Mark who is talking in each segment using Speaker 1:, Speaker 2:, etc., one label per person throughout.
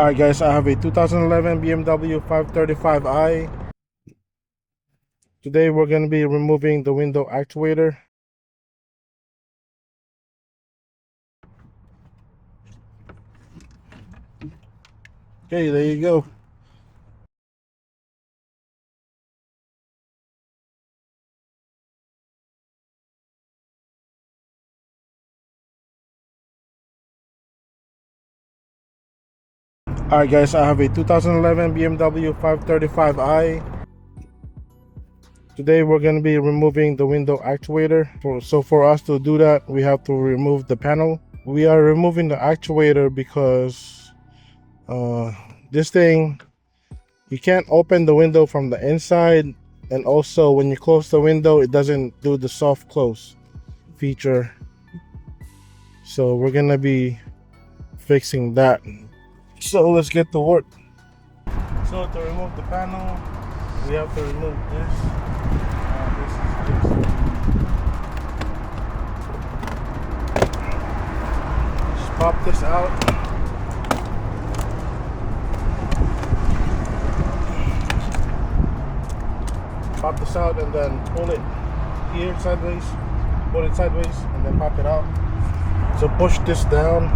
Speaker 1: Alright guys, I have a 2011 BMW 535i. Today we're going to be removing the window actuator. Okay, there you go. Alright guys, I have a 2011 BMW 535i. Today we're going to be removing the window actuator. So for us to do that, we have to remove the panel. We are removing the actuator because this thing, you can't open the window from the inside, and also when you close the window it doesn't do the soft close feature. So we're gonna be fixing that. So let's get to work. So to remove the panel, we have to remove this. This is just pop this out. Pop this out and then pull it here sideways. Pull it sideways and then pop it out. So push this down,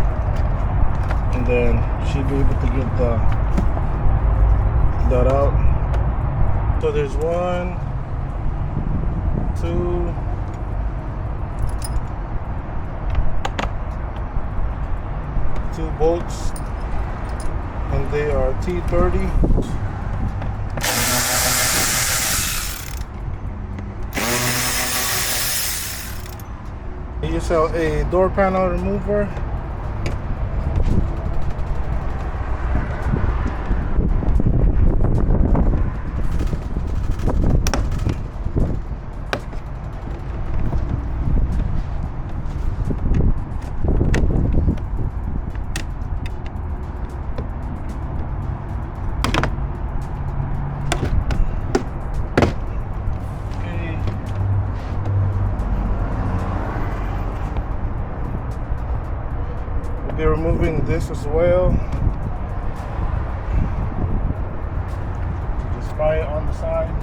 Speaker 1: and then she'll be able to get that out. So there's 1, 2, 2 bolts, and they are T30. You sell a door panel remover. Be removing this as well. Just fry it on the side.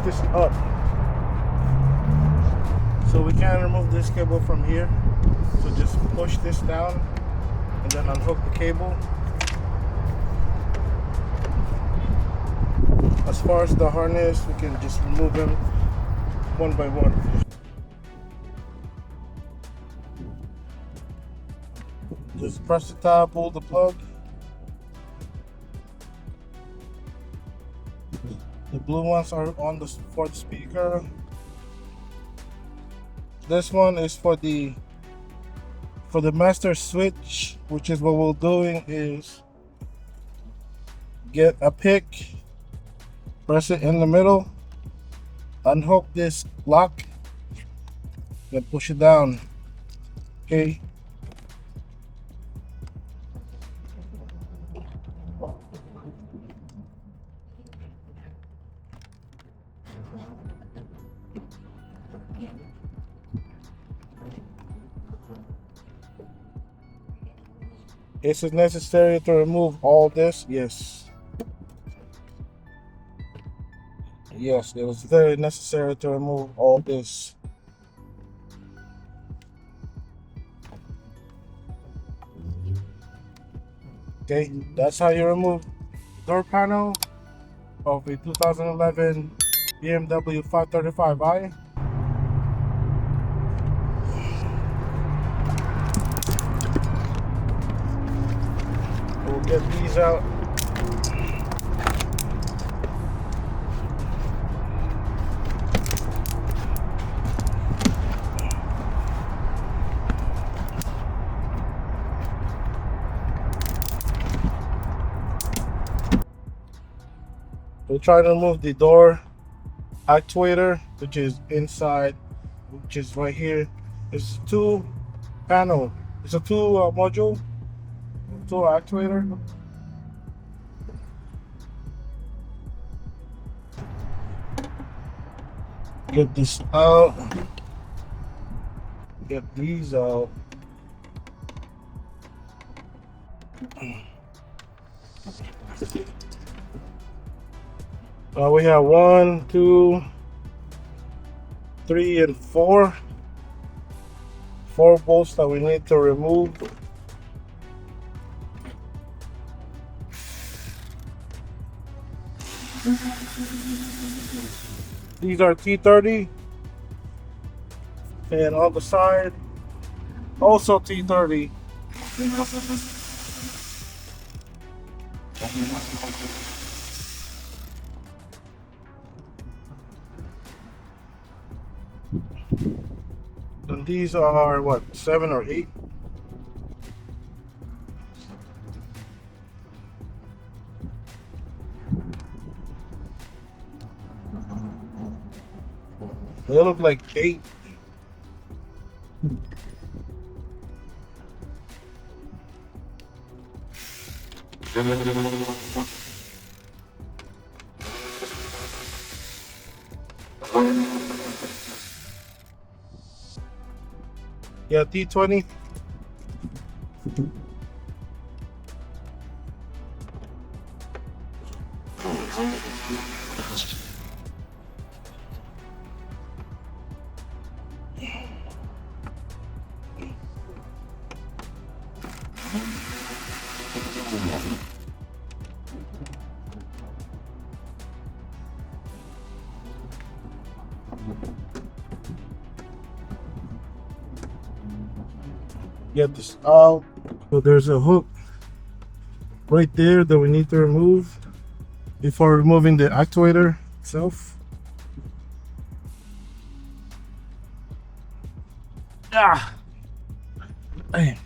Speaker 1: This up, so we can remove this cable from here. So just push this down and then unhook the cable. As far as the harness, we can just remove them one by one. Just press the tab, pull the plug. The blue ones are on the fourth speaker. This one is for the master switch, which is what we're doing is get a pick, press it in the middle, unhook this lock, then push it down. Okay. Is it necessary to remove all this? Yes. Yes, it was very necessary to remove all this. Okay, that's how you remove door panel of a 2011 BMW 535i. We'll get these out. We'll try to remove the door actuator, which is inside which is right here. It's two panel. It's a two module, two actuator. Get this out. Get these out. We have 1, 2, 3, and 4 bolts that we need to remove. These are T30, and on the side also T30. And these are what, 7 or 8? They look like 8. Yeah, T20. Get this out. So there's a hook right there that we need to remove before removing the actuator itself. Ah, hey.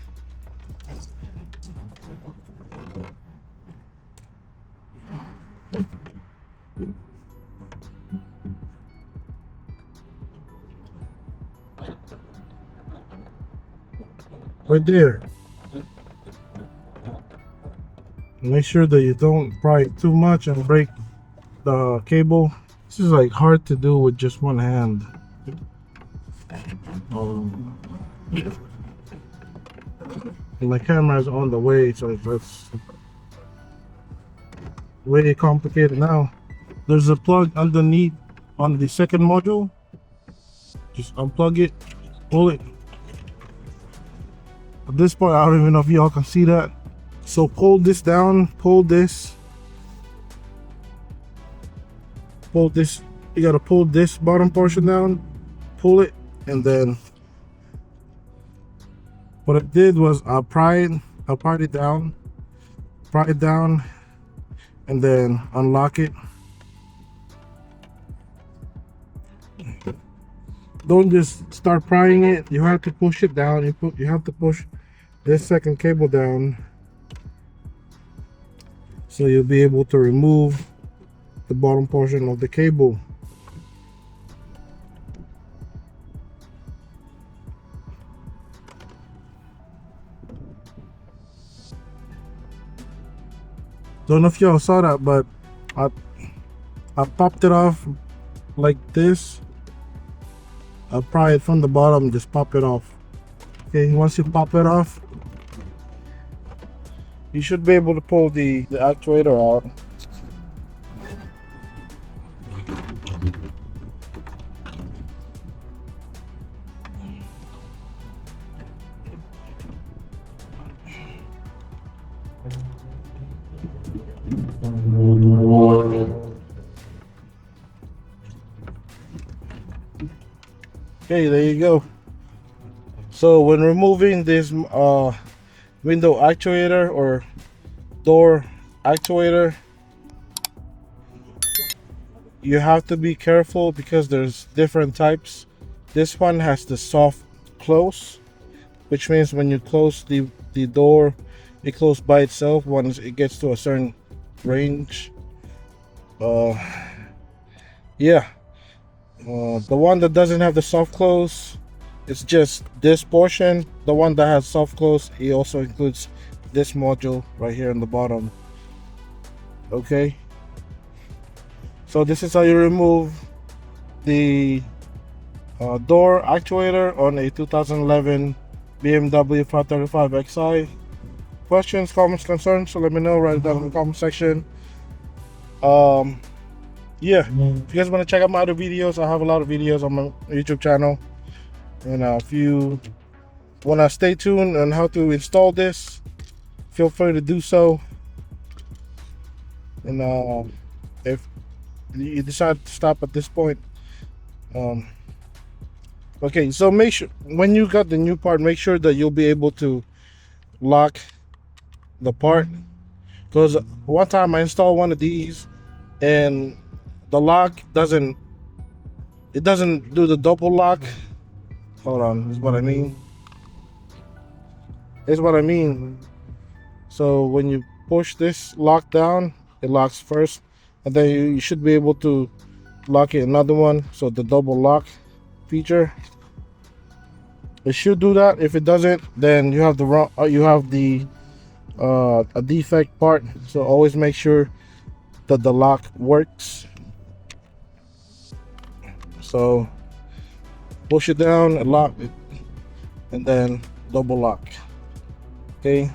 Speaker 1: Right there. Make sure that you don't pry it too much and break the cable. This is like hard to do with just one hand. My camera is on the way, so it's way complicated now. There's a plug underneath on the second module. Just unplug it, pull it. At this point, I don't even know if y'all can see that. So pull this down, pull this. Pull this, you gotta pull this bottom portion down, pull it, and then what I did was I pried it down, and then unlock it. Don't just start prying it. You have to push it down. You have to push this second cable down, so you'll be able to remove the bottom portion of the cable. Don't know if y'all saw that, but I popped it off like this. I'll pry it from the bottom, just pop it off. Okay, once you pop it off, you should be able to pull the actuator out. Okay, there you go. So when removing this window actuator or door actuator, you have to be careful because there's different types. This one has the soft close, which means when you close the door, it closes by itself once it gets to a certain range. Yeah, The one that doesn't have the soft close, it's just this portion. The one that has soft close, it also includes this module right here in the bottom. Okay, so this is how you remove the door actuator on a 2011 BMW 535i. Questions, comments, concerns, so let me know, write it down in the comment section. Yeah, if you guys want to check out my other videos, I have a lot of videos on my YouTube channel, and if you want to stay tuned on how to install this, feel free to do so. And if you decide to stop at this point, okay, so make sure when you got the new part, make sure that you'll be able to lock the part, because one time I installed one of these and the lock doesn't do the double lock. Hold on, is what I mean. Is what I mean. So when you push this lock down, it locks first, and then you should be able to lock it another one. So the double lock feature, it should do that. If it doesn't, then you have the wrong. You have the a defect part. So always make sure that the lock works. So push it down and lock it, and then double lock. Okay.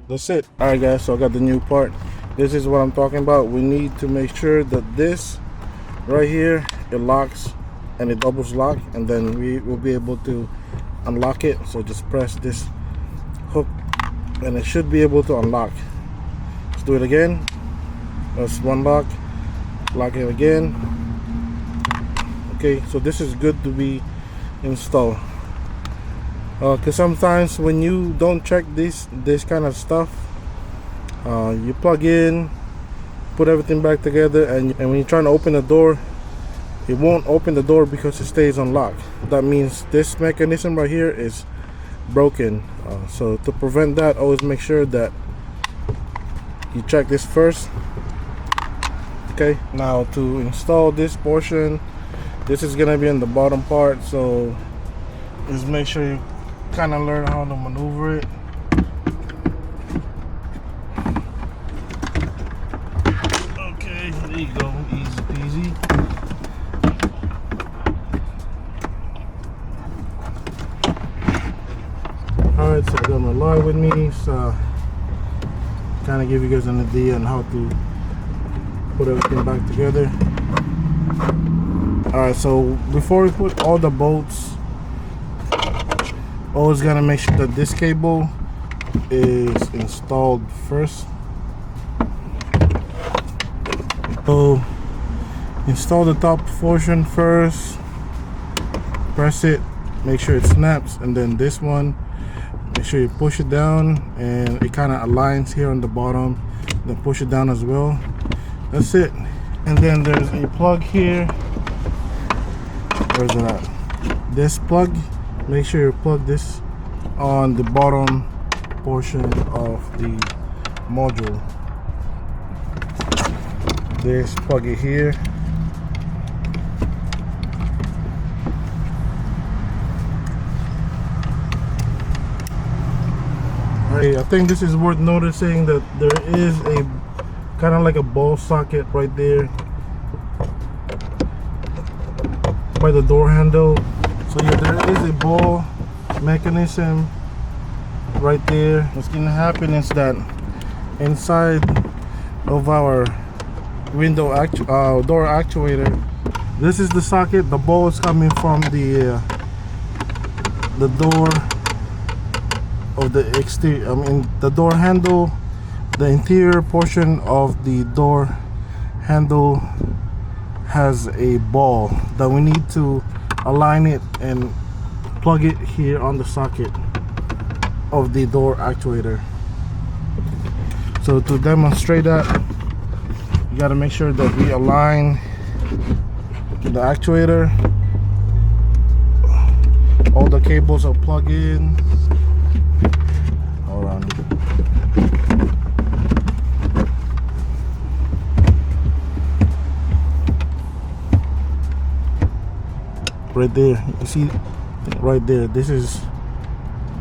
Speaker 1: That's it. All right, guys, so I got the new part. This is what I'm talking about. We need to make sure that this right here, it locks and it doubles lock, and then we will be able to unlock it. So just press this hook and it should be able to unlock. Let's do it again. That's one lock. Lock it again. Okay, so this is good to be installed, because sometimes when you don't check this kind of stuff, you plug in, put everything back together, and when you're trying to open the door, it won't open the door because it stays unlocked. That means this mechanism right here is broken. So to prevent that, always make sure that you check this first. Okay, now to install this portion, this is gonna be in the bottom part, so just make sure you kind of learn how to maneuver it. Okay, there you go, easy peasy. Alright, so I got my line with me, so kind of give you guys an idea on how to put everything back together. Alright, so before we put all the bolts, always gotta make sure that this cable is installed first. So install the top portion first, press it, make sure it snaps, and then this one, make sure you push it down and it kind of aligns here on the bottom, then push it down as well. That's it. And then there's a plug here. Where's it at? This plug, make sure you plug this on the bottom portion of the module. This, plug it here. Hey, I think this is worth noticing that there is a kind of like a ball socket right there by the door handle. So yeah, there is a ball mechanism right there. What's gonna happen is that inside of our door actuator, this is the socket. The ball is coming from the door of the exterior, I mean the door handle. The interior portion of the door handle has a ball that we need to align it and plug it here on the socket of the door actuator. So to demonstrate that, you got to make sure that we align the actuator. All the cables are plugged in. Hold on. Right there, you see right there, this is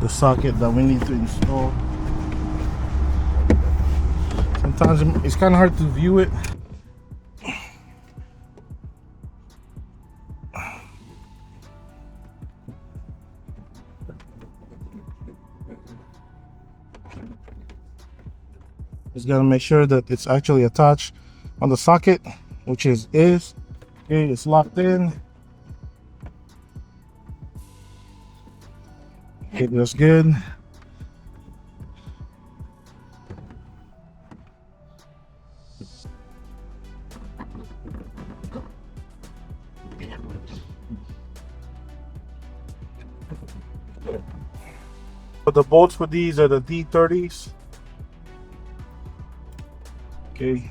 Speaker 1: the socket that we need to install. Sometimes it's kind of hard to view it. Just gotta make sure that it's actually attached on the socket, which is okay, it's locked in. Okay, that's good. But the bolts for these are the D30s. Okay.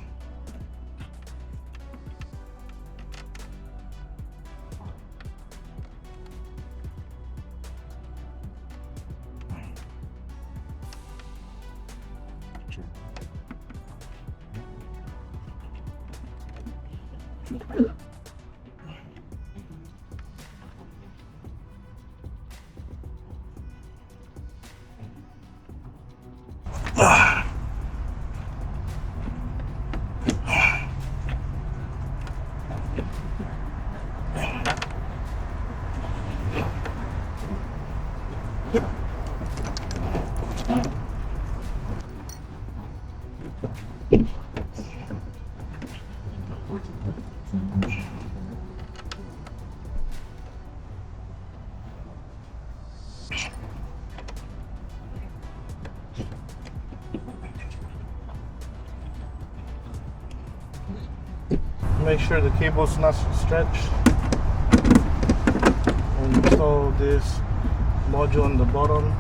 Speaker 1: Make sure the cable's not stretched. And install this module on the bottom.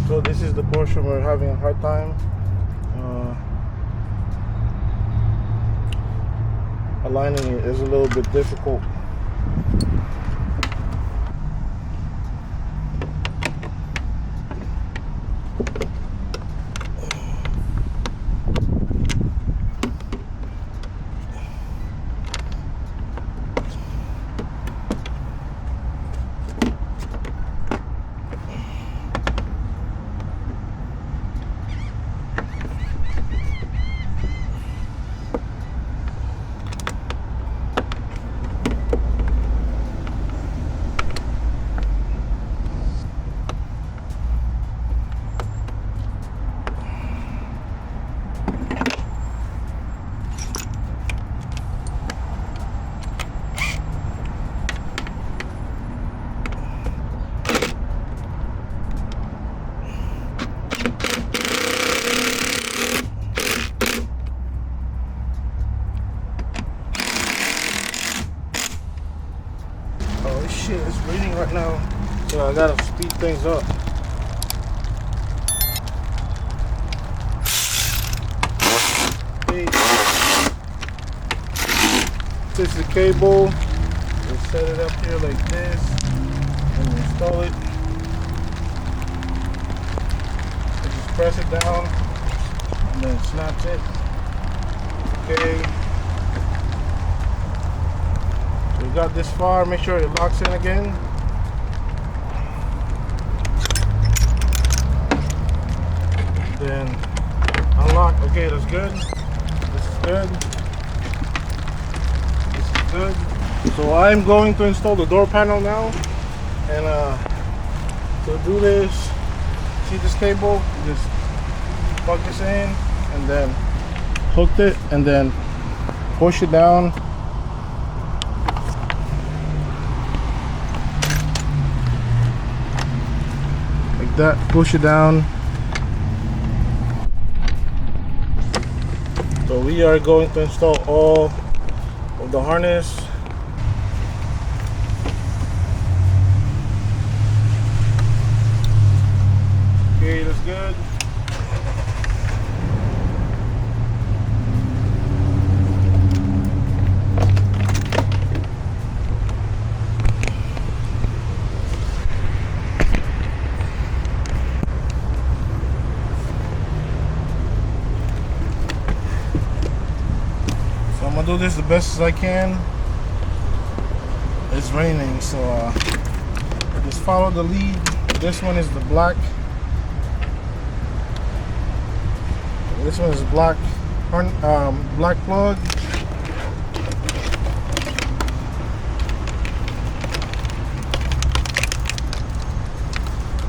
Speaker 1: So this is the portion we're having a hard time aligning. It is a little bit difficult. Oh shit, it's raining right now, so I gotta speed things up. Okay. This is the cable. We set it up here like this and install it. So just press it down and then snaps it. Okay. We got this far, make sure it locks in again. Then unlock. Okay, that's good. This is good. This is good. So I'm going to install the door panel now. And to do this, see this cable? You just plug this in and then hooked it and then push it down. That, push it down, So we are going to install all of the harness. Okay, that's good. So I'm gonna do this the best as I can. It's raining, so just follow the lead. This one is the black. This one is black, black plug.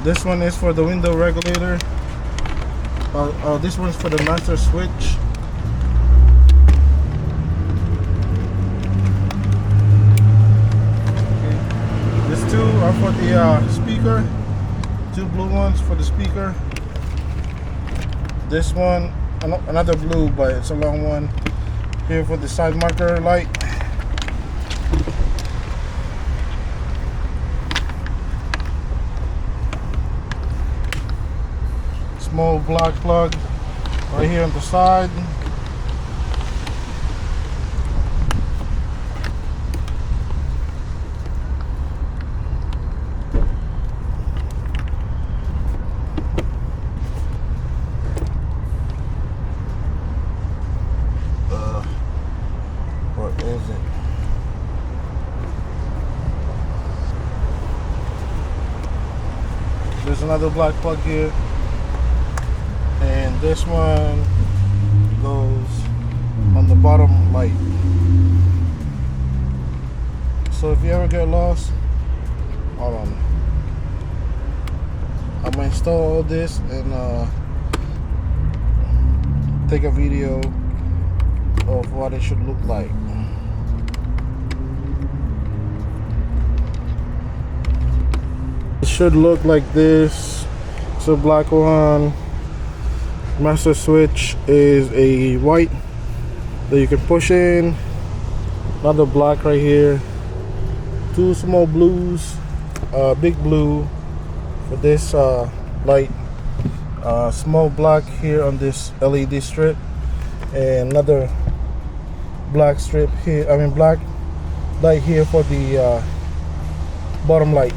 Speaker 1: This one is for the window regulator. This one's for the master switch. Okay. These two are for the speaker. Two blue ones for the speaker. This one, another blue, but it's a long one. Here for the side marker light. Small black plug right here on the side. What is it? There's another black plug here. And this one goes on the bottom light. So if you ever get lost, hold on. I'm gonna install all this and take a video of what it should look like. It should look like this. It's a black one. Master switch is a white that you can push in. Another black right here. Two small blues. Big blue for this light. Small black here on this LED strip. And another black strip here. Black light here for the bottom light.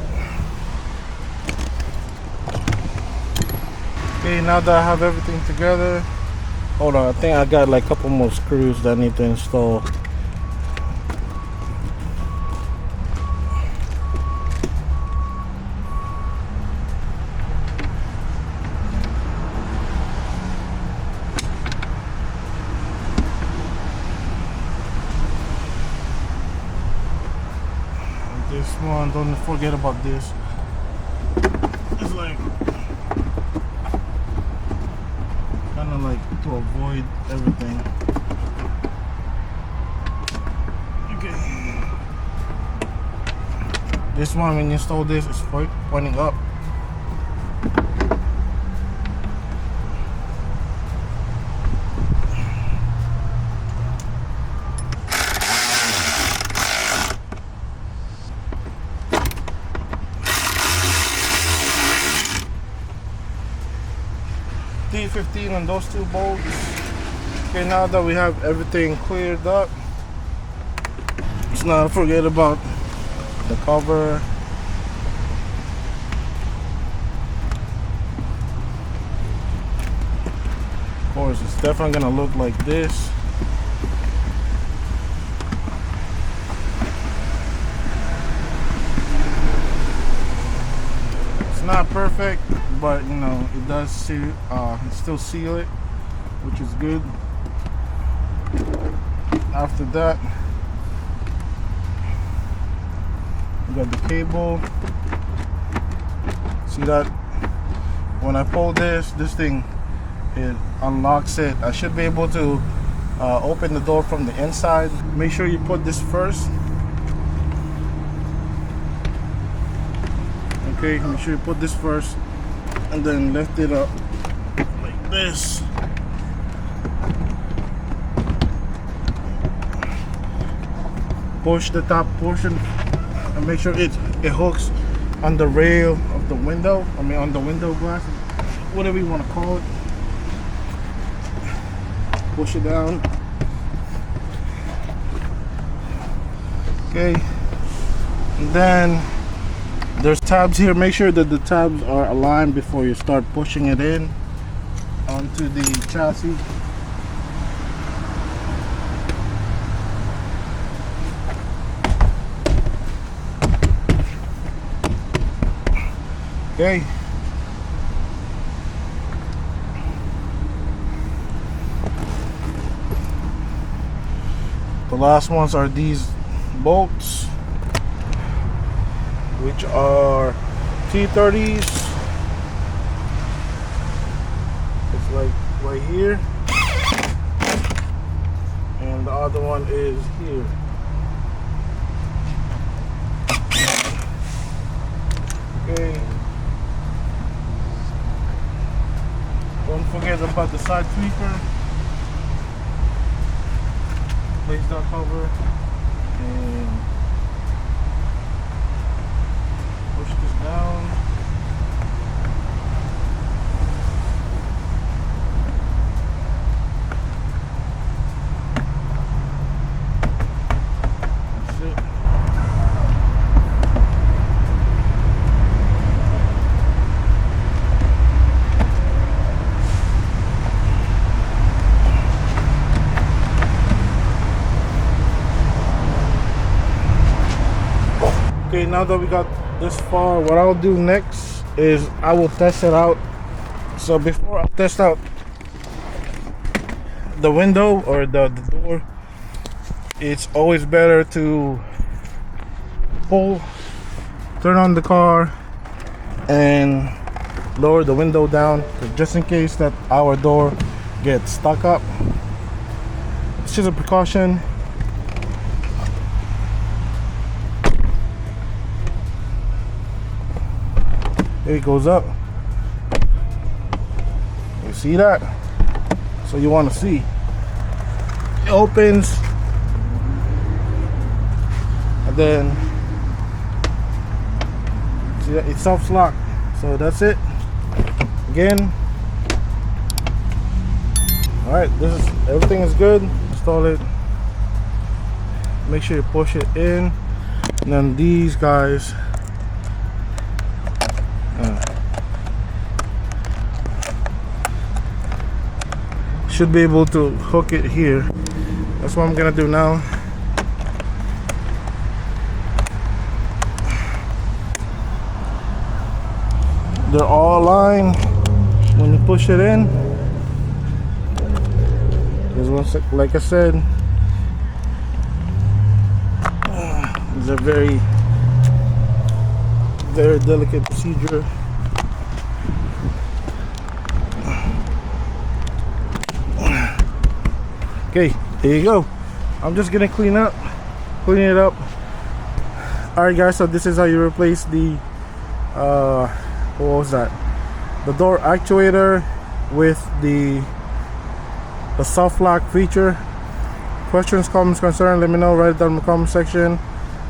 Speaker 1: Okay, now that I have everything together, hold on, I think I got like a couple more screws that I need to install. This one, don't forget about this. It's like to avoid everything. Okay. This one, when you install this, it's pointing up. T15 on those two bolts. Okay, now that we have everything cleared up, let's not forget about the cover. Of course, it's definitely gonna look like this. It's not perfect, but you know, it does seal, still seal it, which is good. After that, we got the cable. See that? When I pull this thing, it unlocks it. I should be able to open the door from the inside. Make sure you put this first. Okay, make sure you put this first and then lift it up like this. push the top portion and make sure it hooks on the rail of the window. I mean on the window glass, whatever you want to call it. Push it down. Okay. And then there's tabs here. Make sure that the tabs are aligned before you start pushing it in onto the chassis. Okay. The last ones are these bolts, which are T30s. It's like right here, and the other one is here. Okay. Don't forget about the side sweeper. Place that cover and push this down. That's it. Okay, now that we got this far, what I'll do next is I will test it out. So before I test out the window or the door, it's always better to turn on the car and lower the window down, just in case that our door gets stuck up. It's just a precaution. It goes up. You see that? So you want to see. It opens, and then see that it soft lock. So that's it. Again. All right. Everything is good. Install it. Make sure you push it in, and then these guys. Should be able to hook it here. That's what I'm gonna do now. They're all aligned when you push it in. Like I said, it's a very delicate procedure. Okay, here you go. I'm just gonna clean it up. Alright guys, so this is how you replace the what was that? The door actuator with the soft lock feature. Questions, comments, concerns, let me know. Write it down in the comment section.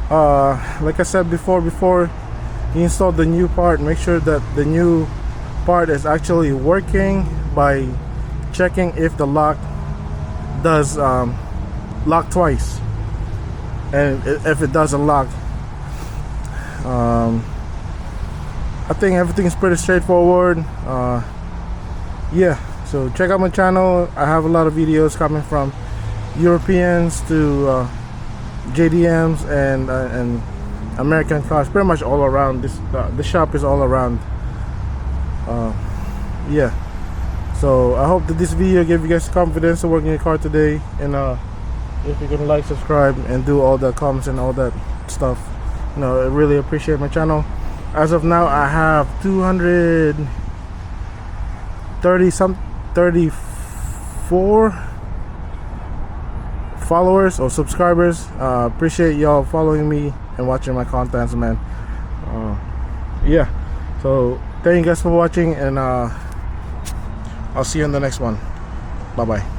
Speaker 1: Like I said before you install the new part, make sure that the new part is actually working by checking if the lock does lock twice, and if it doesn't lock, I think everything is pretty straightforward. Yeah, so check out my channel. I have a lot of videos coming from Europeans to JDMs and American cars, pretty much all around. This shop is all around. Yeah, so I hope that this video gave you guys confidence to work in your car today. And if you can like, subscribe, and do all the comments and all that stuff, you know, I really appreciate my channel. As of now, I have 234 followers or subscribers. Appreciate y'all following me and watching my contents, man. Yeah, so thank you guys for watching, and I'll see you in the next one. Bye bye.